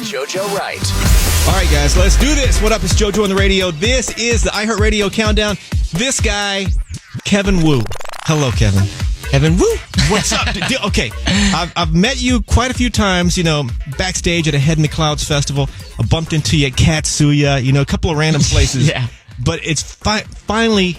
JoJo Wright. All right, guys, let's do this. What up? It's JoJo on the radio. This is the iHeartRadio Countdown. This guy, KEVINWOO. Hello, Kevin. KEVINWOO. What's up? Okay, I've met you quite a few times, backstage at a Head in the Clouds festival. I bumped into you at Katsuya, a couple of random places. Yeah. But it's finally,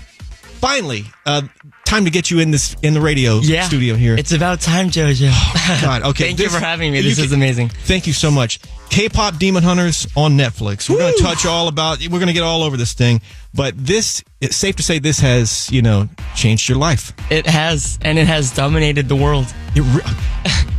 time to get you in the radio studio here. It's about time, JoJo. Oh, God, okay. Thank you for having me. This is amazing. Thank you so much. K-pop Demon Hunters on Netflix. We're going to touch we're going to get all over this thing. But it's safe to say this has, changed your life. It has, and it has dominated the world.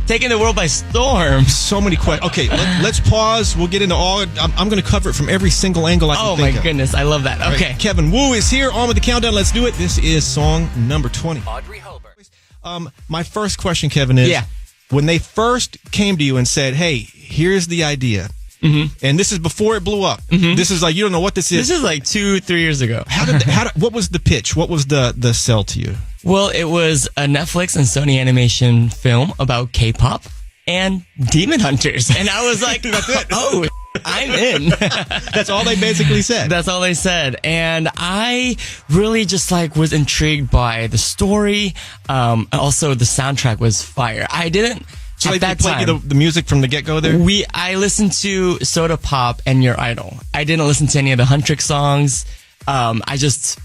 Taking the world by storm. So many questions. Okay, let's pause. We'll get into all. I'm going to cover it from every single angle I can think of. Oh, my goodness. I love that. Okay. Right. KEVINWOO is here on with the countdown. Let's do it. This is song number 20. Audrey Hobart. My first question, Kevin, is when they first came to you and said, hey, here's the idea. Mm-hmm. And this is before it blew up. Mm-hmm. This is like, you don't know what this is. This is like 2-3 years ago. What was the pitch? What was the sell to you? Well, it was a Netflix and Sony Animation film about K-pop and Demon Hunters. And I was like, that's it. Oh, I'm in. That's all they basically said. That's all they said. And I really just was intrigued by the story. Also, the soundtrack was fire. I didn't... So they played you the music from the get-go there? I listened to Soda Pop and Your Idol. I didn't listen to any of the Huntrick songs. I just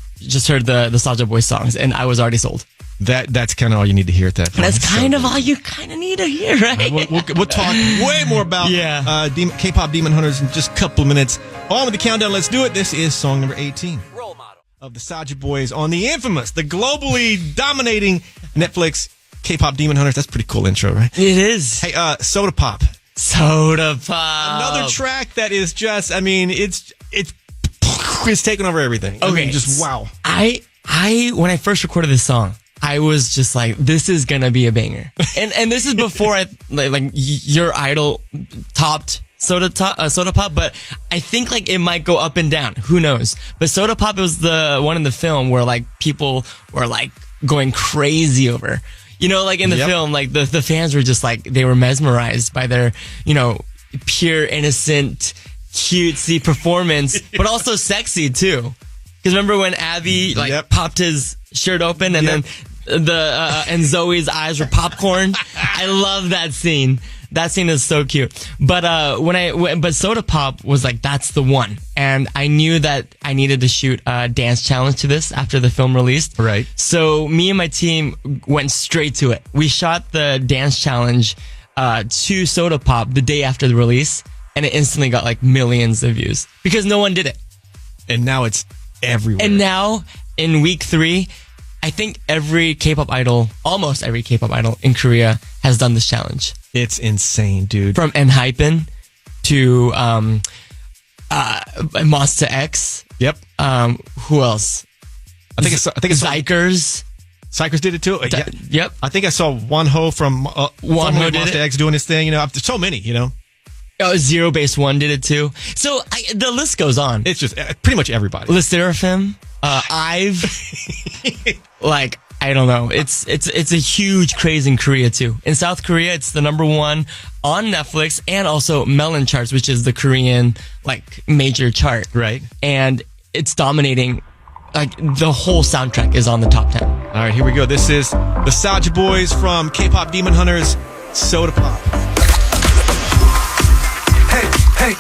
heard the SAJABOYS songs, and I was already sold. That's kind of all you need to hear at that point. That's kind of all you kind of need to hear, right? We'll talk way more about K-pop Demon Hunters in just a couple of minutes. On with the countdown. Let's do it. This is song number 18. Role model of the SAJABOYS on the infamous, the globally dominating Netflix K-pop Demon Hunters. That's a pretty cool intro, right? It is. Hey, Soda Pop. Soda Pop. Another track that is just, it's taking over everything. Okay. Just wow. When I first recorded this song, I was just like, this is gonna be a banger. and this is before Your Idol topped Soda Pop, but I think it might go up and down. Who knows? But Soda Pop was the one in the film where people were going crazy over. In the film, the fans were just they were mesmerized by their, pure, innocent, cutesy performance, but also sexy too. Because remember when Abby popped his shirt open and then and Zoe's eyes were popcorn? I love that scene. That scene is so cute. But but Soda Pop was that's the one, and I knew that I needed to shoot a dance challenge to this after the film released. Right. So me and my team went straight to it. We shot the dance challenge to Soda Pop the day after the release, and it instantly got millions of views because no one did it. And now it's everywhere. And now in week 3, I think almost every K-pop idol in Korea has done this challenge. It's insane, dude. From ENHYPEN to Monsta X. Yep. Who else? I think it's Zykers. Zykers did it too. Yep. I think I saw Wonho from Monsta X doing his thing. So many. Zero Base One did it too. So the list goes on. It's just pretty much everybody. Le Seraphim, IVE. I don't know. It's a huge craze in Korea too. In South Korea, it's the number 1 on Netflix and also Melon Charts, which is the Korean major chart. Right. And it's dominating. The whole soundtrack is on the top 10. All right, here we go. This is the SAJABOYS from K-pop Demon Hunters, Soda Pop. Hey.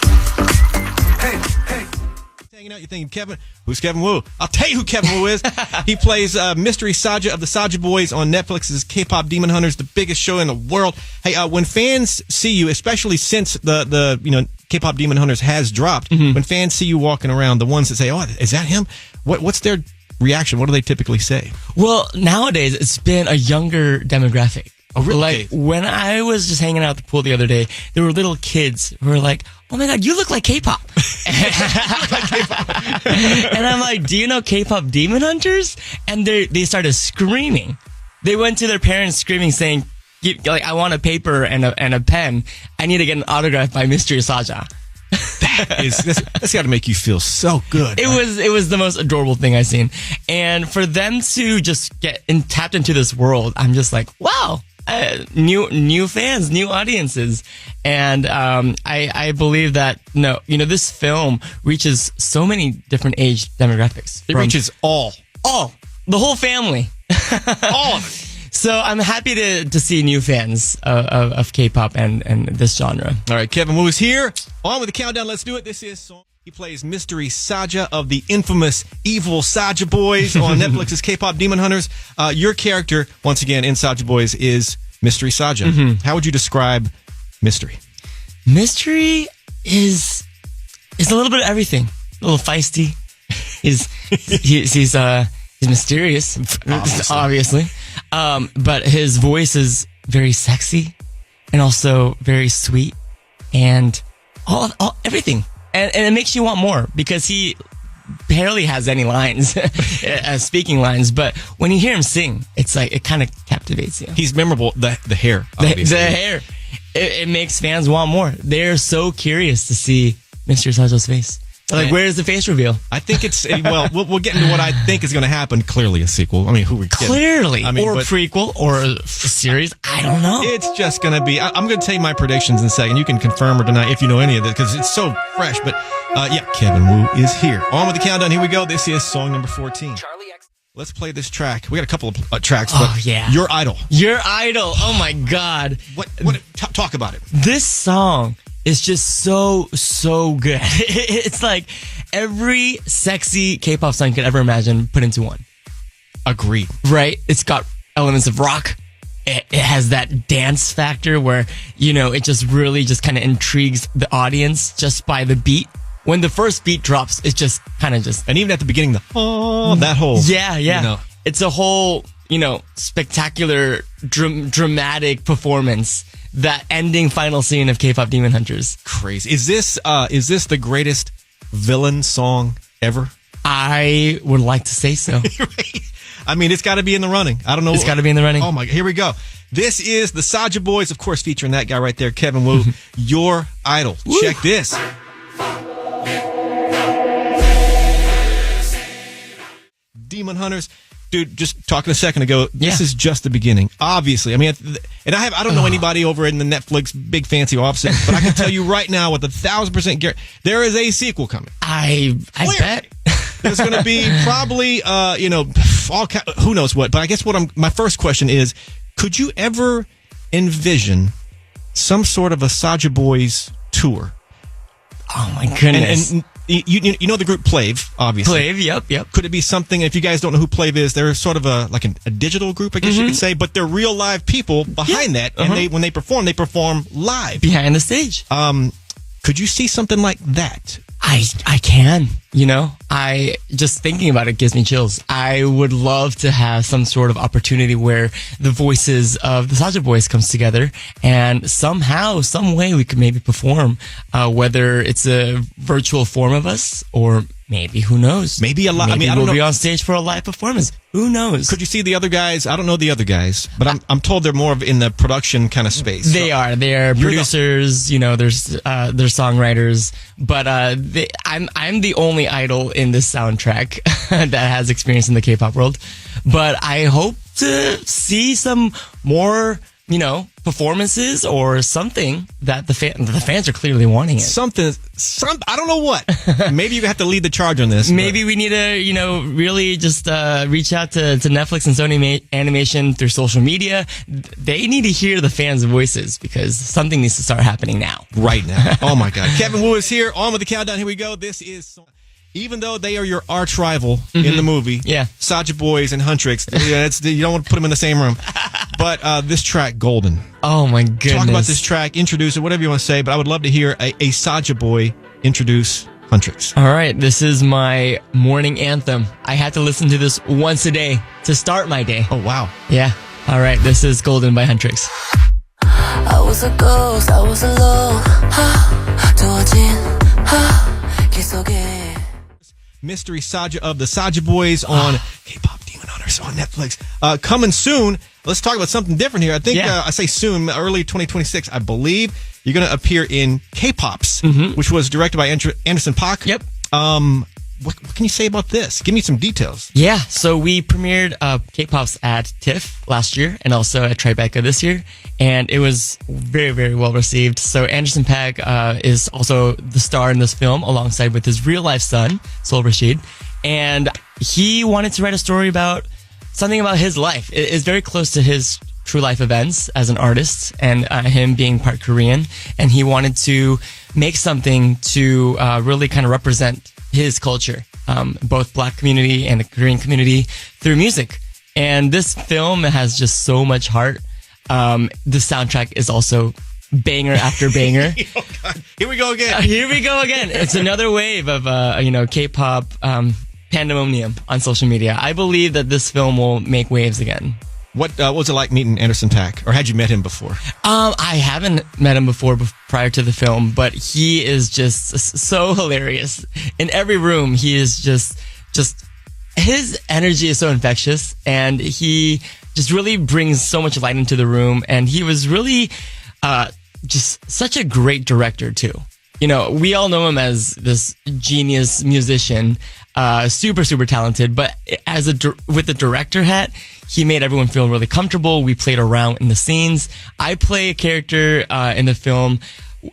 Hanging out, you're thinking, Kevin, who's KEVINWOO? I'll tell you who KEVINWOO is. He plays MYSTERYSAJA of the SAJABOYS on Netflix's K-pop Demon Hunters, the biggest show in the world. Hey, when fans see you, especially since the K-pop Demon Hunters has dropped, when fans see you walking around, the ones that say, "Oh, is that him?" What's their reaction? What do they typically say? Well, nowadays it's been a younger demographic. Oh, really? When I was just hanging out at the pool the other day, there were little kids who were like, "Oh my God, you look like K-pop." And I'm like, "Do you know K-pop Demon Hunters?" And they started screaming. They went to their parents screaming, saying, "I want a paper and a pen. I need to get an autograph by MYSTERYSAJA." That's got to make you feel so good. It was the most adorable thing I've seen. And for them to just get tapped into this world, I'm just like, wow. new fans, new audiences. And I believe that this film reaches so many different age demographics. It reaches all the whole family, all of it. So I'm happy to see new fans of K-pop and this genre. All right, Kevin Woo is here. On with the countdown. Let's do it. This is song. He plays Mystery Saja of the infamous evil Saja Boys on Netflix's K-pop Demon Hunters. Your character, once again, in Saja Boys is Mystery Saja. Mm-hmm. How would you describe Mystery? Mystery is a little bit of everything. A little feisty. He's mysterious, obviously. But his voice is very sexy and also very sweet and all everything. And it makes you want more because he barely has any lines, speaking lines. But when you hear him sing, it's like it kind of captivates you. He's memorable. The hair. The hair. It makes fans want more. They're so curious to see Mr. Saja's face. Like, where's the face reveal? I think it's, we'll get into what I think is going to happen. Clearly a sequel. I mean, who we kidding? Clearly. Or a prequel or a series. I don't know. It's just going to be, I'm going to tell you my predictions in a second. You can confirm or deny if you know any of this because it's so fresh. But Kevin Woo is here. On with the countdown. Here we go. This is song number 14. Let's play this track. We got a couple of tracks, but Your Idol. Your Idol. Oh my God. Talk about it. This song is just so good. It's like every sexy K-pop song you could ever imagine put into one. Agreed. Right? It's got elements of rock. It has that dance factor where, it just really just kind of intrigues the audience just by the beat. When the first beat drops, it's just kind of just... And even at the beginning, that whole... Yeah. It's a whole, spectacular, dramatic performance. That ending final scene of K-pop Demon Hunters. Crazy. Is this the greatest villain song ever? I would like to say so. I mean, it's got to be in the running. I don't know. It's got to be in the running. Oh my God. Here we go. This is the Saja Boys, of course, featuring that guy right there, Kevin Woo. Your Idol. Woo. Check this. Demon Hunters. Dude, just talking a second ago, this is just the beginning. Obviously. I mean, and I don't know anybody over in the Netflix big fancy offices, but I can tell you right now with 1,000% guarantee, there is a sequel coming. I bet. There's going to be probably, who knows what. But I guess my first question is, could you ever envision some sort of a Saja Boys tour? Oh my goodness. And you know the group Plave, obviously. Plave, yep. Could it be something, if you guys don't know who Plave is, they're sort of a digital group, I guess you could say, but they're real live people behind that, and when they perform live. Behind the stage. Could you see something like that? I can, I just thinking about it gives me chills. I would love to have some sort of opportunity where the voices of the Saja Boys comes together and somehow, some way we could maybe perform, whether it's a virtual form of us or maybe, who knows? Maybe a lot. Maybe I don't we'll know. be on stage for a live performance. Who knows? Could you see the other guys? I don't know the other guys, but I'm told they're more of in the production kind of space. They are. They're producers. There's songwriters. But I'm the only idol in this soundtrack that has experience in the K-pop world. But I hope to see some more, performances or something that the fans are clearly wanting it. I don't know what. Maybe you have to lead the charge on this. Maybe we need to, really just reach out to Netflix and Sony Animation through social media. They need to hear the fans' voices because something needs to start happening now. Right now. Oh my God. Kevin Woo is here. On with the countdown. Here we go. This is... Even though they are your arch rival in the movie, Saja Boys and Huntrix, you don't want to put them in the same room. But this track, Golden. Oh my goodness. Talk about this track, introduce it, whatever you want to say, but I would love to hear a Saja Boy introduce Huntrix. All right, this is my morning anthem. I had to listen to this once a day to start my day. Oh, wow. Yeah. All right, this is Golden by Huntrix. I was a ghost, I was alone. Mystery Saja of the Saja Boys on K-pop Demon Hunters on Netflix. Coming soon. Let's talk about something different here. I think I say soon, early 2026, I believe. You're going to appear in K-Pops, which was directed by Anderson Paak. Yep. what can you say about this? Give me some details. Yeah, so we premiered K-Pops at TIFF last year and also at Tribeca this year, and it was very, very well received. So Anderson .Paak is also the star in this film alongside with his real-life son, Sol Rashid, and he wanted to write a story about something about his life. It is very close to his true life events as an artist and him being part Korean, and he wanted to make something to really kind of represent his culture, both Black community and the Korean community through music. And this film has just so much heart. The soundtrack is also banger after banger. Oh God. Here we go again. Here we go again. It's another wave of K-pop pandemonium on social media. I believe that this film will make waves again. What was it like meeting Anderson .Paak, or had you met him before? I haven't met him before prior to the film, but he is just so hilarious. In every room, he is just his energy is so infectious, and he just really brings so much light into the room. And he was really just such a great director too. You know, we all know him as this genius musician, super, super talented, but with the director hat, he made everyone feel really comfortable. We played around in the scenes. I play a character in the film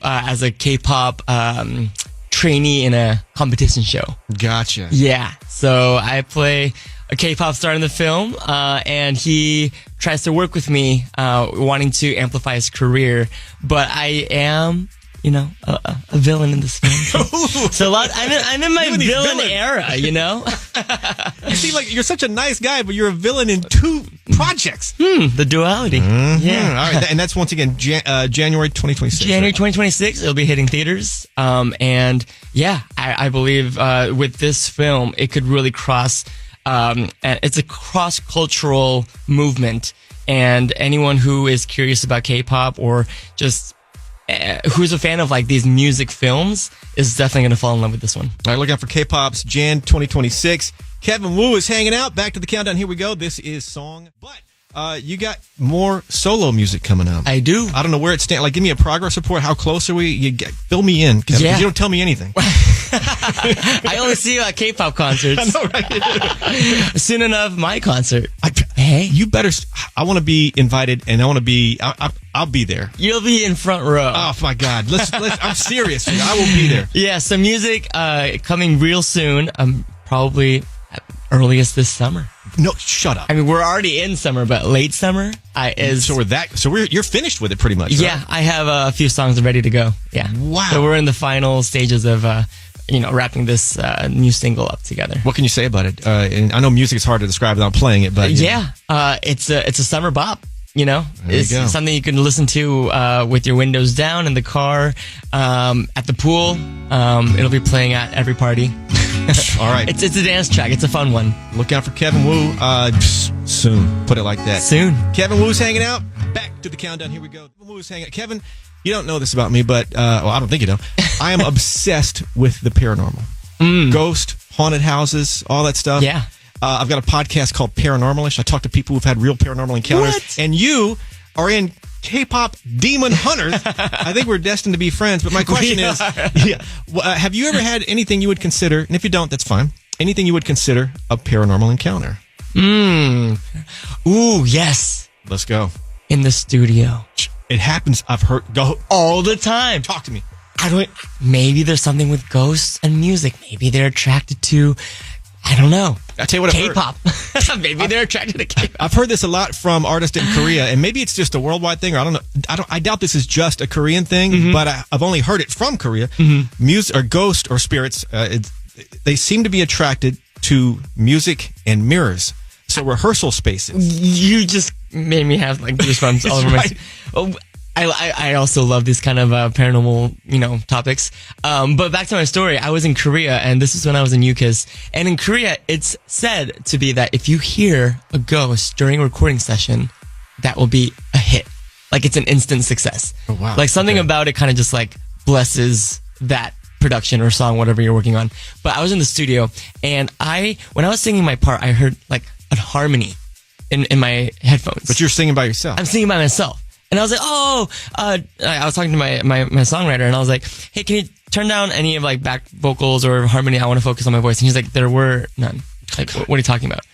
as a K-pop trainee in a competition show. Gotcha. Yeah. So I play a K-pop star in the film, and he tries to work with me, wanting to amplify his career, but I am, a villain in this film. So I'm in my villain era, You seem like you're such a nice guy, but you're a villain in 2 projects. The duality. Mm-hmm. Yeah. All right. And that's once again January 2026. January 2026, it'll be hitting theaters. And yeah, I believe with this film, it could really cross, and it's a cross-cultural movement. And anyone who is curious about K-pop or just who's a fan of like these music films is definitely going to fall in love with this one. All right, look out for K-Pop's Jan 2026. KEVINWOO is hanging out. Back to the countdown. Here we go. This is Song. But you got more solo music coming up. I do. I don't know where it stands. Like, give me a progress report. How close are we? Fill me in, Kevin. Yeah. You don't tell me anything. I only see you at K-pop concerts. I know, right? Soon enough, my concert. Hey, you better. I want to be invited, and I want to be. I'll be there. You'll be in front row. Oh my God! Let's. I'm serious. I will be there. Yeah. So music coming real soon. Probably earliest this summer. No, shut up. I mean, we're already in summer, but late summer is. So you're finished with it pretty much. Yeah, right? I have a few songs ready to go. Yeah. Wow. So we're in the final stages of wrapping this new single up together. What can you say about it? And I know music is hard to describe without playing it, but it's a summer bop. It's go. something you can listen to with your windows down in the car, at the pool. It'll be playing at every party. All right. It's a dance track. It's a fun one. Look out for KEVINWOO soon. Put it like that. Soon. KEVINWOO's hanging out. Back to the countdown. Here we go. KEVINWOO's hanging out. Kevin, you don't know this about me, but I don't think you know. I am obsessed with the paranormal. Ghost, haunted houses, all that stuff. Yeah. I've got a podcast called Paranormalish. I talk to people who've had real paranormal encounters. What? And you are in K-pop Demon Hunters. I think we're destined to be friends. But my question is, have you ever had anything you would consider, and if you don't, that's fine, anything you would consider a paranormal encounter? Ooh, yes. Let's go. In the studio. It happens. I've heard. Go all the time. Talk to me. Maybe there's something with ghosts and music. Maybe they're attracted to, I don't know. I tell you what, K-pop. Maybe they're attracted to K-pop. I've heard this a lot from artists in Korea, and maybe it's just a worldwide thing, or I don't know. I doubt this is just a Korean thing, but I've only heard it from Korea. Music or ghosts or spirits, they seem to be attracted to music and mirrors. So rehearsal spaces. You just made me have like goosebumps all over my. Oh, I also love these kind of paranormal, topics. But back to my story, I was in Korea, and this is when I was in KIIS. And in Korea, it's said to be that if you hear a ghost during a recording session, that will be a hit. Like it's an instant success. Oh, wow. Like something about it kind of just like blesses that production or song, whatever you're working on. But I was in the studio, and when I was singing my part, I heard like a harmony in my headphones. But you're singing by yourself. I'm singing by myself. And I was like, I was talking to my songwriter, and I was like, hey, can you turn down any of like back vocals or harmony? I want to focus on my voice. And he's like, there were none. Like, what are you talking about?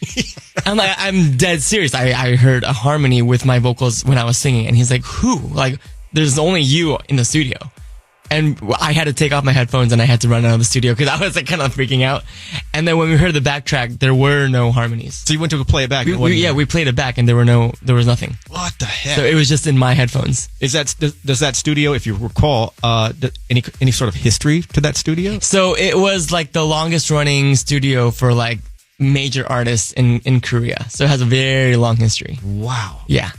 I'm like, I'm dead serious. I heard a harmony with my vocals when I was singing. And he's like, who? Like, there's only you in the studio. And I had to take off my headphones and I had to run out of the studio because I was like kind of freaking out. And then when we heard the backtrack, there were no harmonies. So you went to go play it back? We played it back and there was nothing. What the heck? So it was just in my headphones. Does that studio, if you recall, any sort of history to that studio? So it was like the longest running studio for like major artists in Korea. So it has a very long history. Wow. Yeah.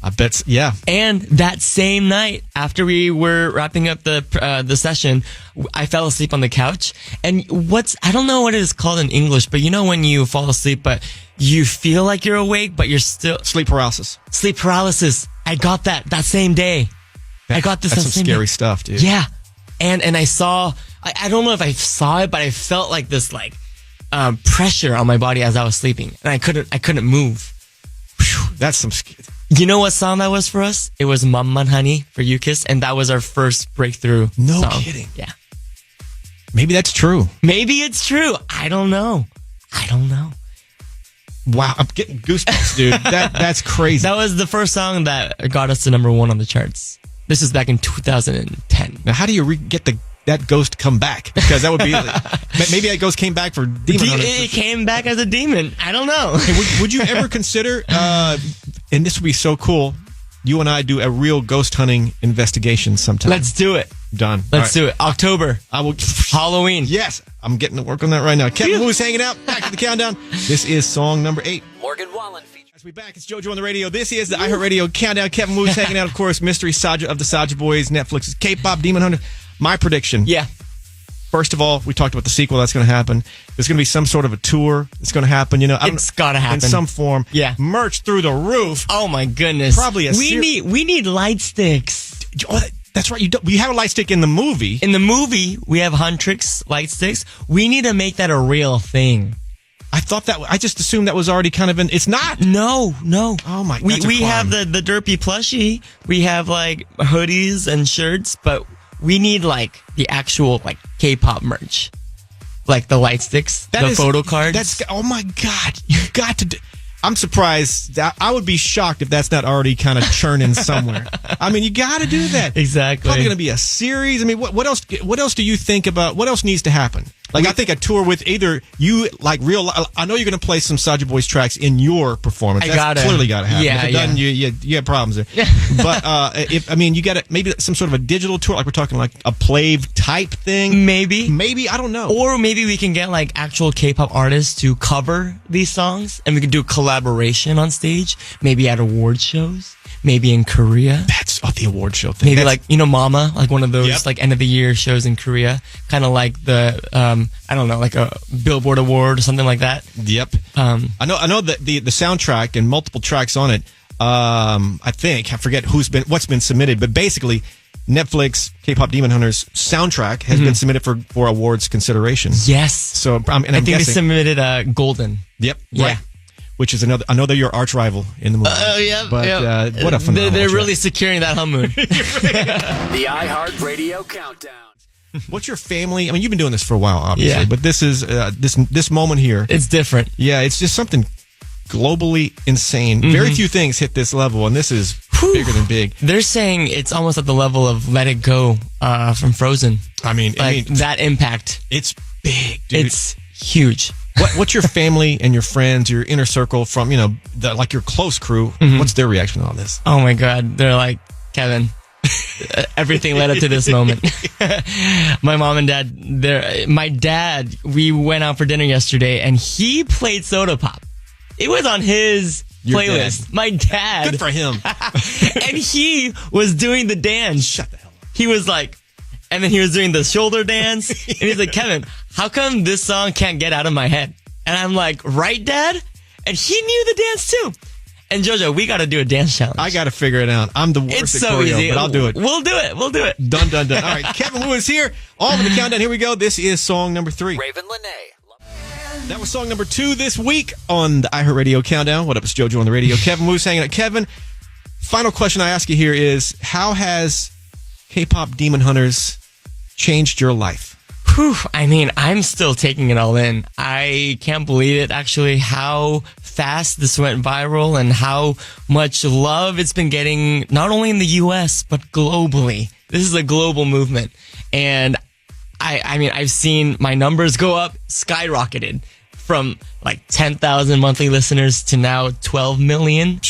I bet, yeah. And that same night, after we were wrapping up the session, I fell asleep on the couch. And I don't know what it is called in English, but you know when you fall asleep, but you feel like you're awake, but you're still... Sleep paralysis. Sleep paralysis. I got that same day. I got this. That's some scary stuff, dude. Yeah. And I saw, I don't know if I saw it, but I felt like this pressure on my body as I was sleeping. And I couldn't move. Whew, that's some... You know what song that was for us? It was Mamman Honey for KIIS, and that was our first breakthrough song. Kidding. Yeah. Maybe that's true. Maybe it's true. I don't know. Wow, I'm getting goosebumps, dude. That's crazy. That was the first song that got us to #1 on the charts. This was back in 2010. Now, how do you get that ghost to come back? Because that would be... maybe that ghost came back for Demon Hunters. It came back as a demon. I don't know. Hey, would you ever consider... and this would be so cool. You and I do a real ghost hunting investigation sometime. Let's do it. Done. Let's do it. October. I will. Halloween. Yes. I'm getting to work on that right now. Kevin Woo's hanging out. Back to the countdown. This is song number 8. Morgan Wallen features. As we back, it's JoJo on the radio. This is the iHeartRadio countdown. Kevin Woo's hanging out, of course. Mystery Saja of the Sajaboys. Netflix's K-pop Demon Hunter. My prediction. Yeah. First of all, we talked about the sequel that's going to happen. There's going to be some sort of a tour that's going to happen. You know, it's got to happen in some form. Yeah, merch through the roof. Oh my goodness! Probably we need light sticks. Oh, that's right. We have a light stick in the movie. In the movie, we have Huntrix light sticks. We need to make that a real thing. I thought that. I just assumed that was already kind of It's not. No. Oh my. We have the derpy plushie. We have like hoodies and shirts, but we need like the actual like K-pop merch, like the light sticks, photo cards. Oh my God! You got to. I'm surprised. I would be shocked if that's not already kind of churning somewhere. I mean, you got to do that. Exactly. Probably going to be a series. I mean, what else? What else do you think about? What else needs to happen? Like, I think a tour with either you, like real. I know you're going to play some Sajaboys tracks in your performance. That's clearly got to happen. Yeah, if it doesn't, you have problems there. Yeah. But you got to maybe some sort of a digital tour, like we're talking like a Plave type thing. Maybe I don't know. Or maybe we can get like actual K-pop artists to cover these songs, and we can do a collaboration on stage. Maybe at award shows. Maybe in Korea. That's the award show thing. Maybe like, Mama, like one of those like end of the year shows in Korea. Kind of like the, I don't know, like a Billboard award or something like that. Yep. I know that the soundtrack and multiple tracks on it, I forget what's been submitted, but basically Netflix K-pop Demon Hunters soundtrack has been submitted for awards consideration. Yes. So I think they submitted Golden. Yep. Yeah. Right. Which is another. I know they're your arch rival in the movie. Yeah. But what a phenomenal They're track. really securing that honeymoon. The iHeartRadio countdown. What's your family? I mean, you've been doing this for a while, obviously. Yeah. But this is this moment here. It's different. Yeah, it's just something globally insane. Very few things hit this level, and this is bigger than big. They're saying it's almost at the level of Let It Go from Frozen. I mean, that impact. It's big, dude. It's huge. What's your family and your friends, your inner circle from, like your close crew? What's their reaction to all this? Oh my God. They're like, Kevin, everything led up to this moment. My mom and dad, my dad, we went out for dinner yesterday and he played Soda Pop. It was on his playlist. My dad. Good for him. And he was doing the dance. Shut the hell up. He was like, and then he was doing the shoulder dance. And he's like, Kevin, how come this song can't get out of my head? And I'm like, right, Dad? And he knew the dance too. And JoJo, we got to do a dance challenge. I got to figure it out. I'm the worst it's at so choreo, easy. but I'll do it. We'll do it. Done. All right, Kevin Woo is here. All in the countdown. Here we go. This is song number 3. Raven Lene. That was song number 2 this week on the iHeartRadio countdown. What up? It's JoJo on the radio. Kevin Woo's hanging out. Kevin, Final question I ask you here is, how has K-pop Demon Hunters changed your life? Whew, I mean, I'm still taking it all in. I can't believe it, actually, how fast this went viral and how much love it's been getting, not only in the U.S., but globally. This is a global movement. And I mean, I've seen my numbers go up, skyrocketed from like 10,000 monthly listeners to now 12 million.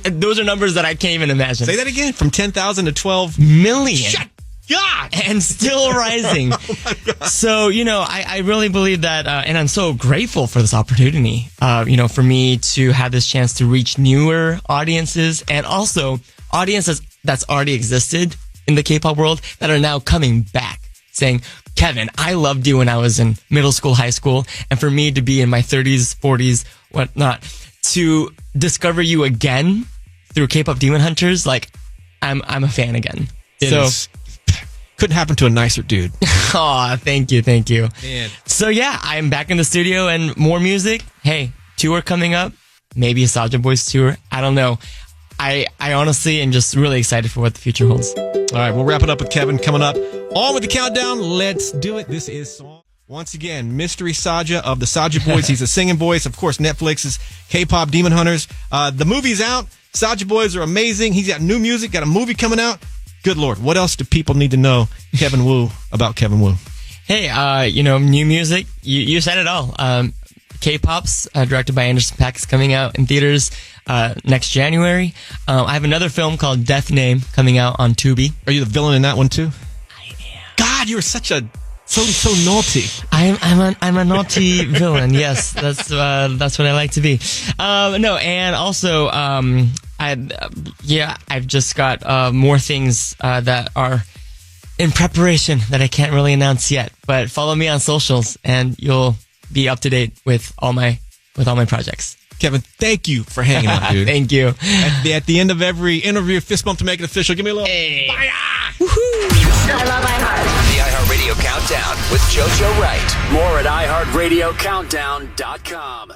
Those are numbers that I can't even imagine. Say that again, from 10,000 to 12 million. Shut God! And still rising. Oh my God. So, I really believe that, and I'm so grateful for this opportunity, for me to have this chance to reach newer audiences and also audiences that's already existed in the K-pop world that are now coming back saying, Kevin, I loved you when I was in middle school, high school, and for me to be in my 30s, 40s, whatnot, to discover you again through K-pop Demon Hunters, like, I'm a fan again. Couldn't happen to a nicer dude. Aw, thank you. Man. So yeah, I'm back in the studio and more music. Hey, tour coming up. Maybe a SAJABOYS tour. I don't know. I honestly am just really excited for what the future holds. All right, we'll wrap it up with Kevin coming up. On with the countdown. Let's do it. This is song. Once again, Mystery Saja of the SAJABOYS. He's a singing voice. Of course, Netflix's K-pop Demon Hunters. The movie's out. SAJABOYS are amazing. He's got new music, got a movie coming out. Good Lord. What else do people need to know, KEVINWOO, about KEVINWOO? Hey, new music. You said it all. K-Pops, directed by Anderson .Paak, is coming out in theaters next January. I have another film called Death Name coming out on Tubi. Are you the villain in that one too? I am. God, you're so naughty. I'm a naughty villain. Yes, that's what I like to be. No, and also I've just got more things that are in preparation that I can't really announce yet. But follow me on socials, and you'll be up to date with all my projects. Kevin, thank you for hanging out, dude. Thank you. At the end of every interview, fist bump to make it official. Give me a little. Hey. I love iHeart. The iHeartRadio Countdown with JoJo Wright. More at iHeartRadioCountdown.com.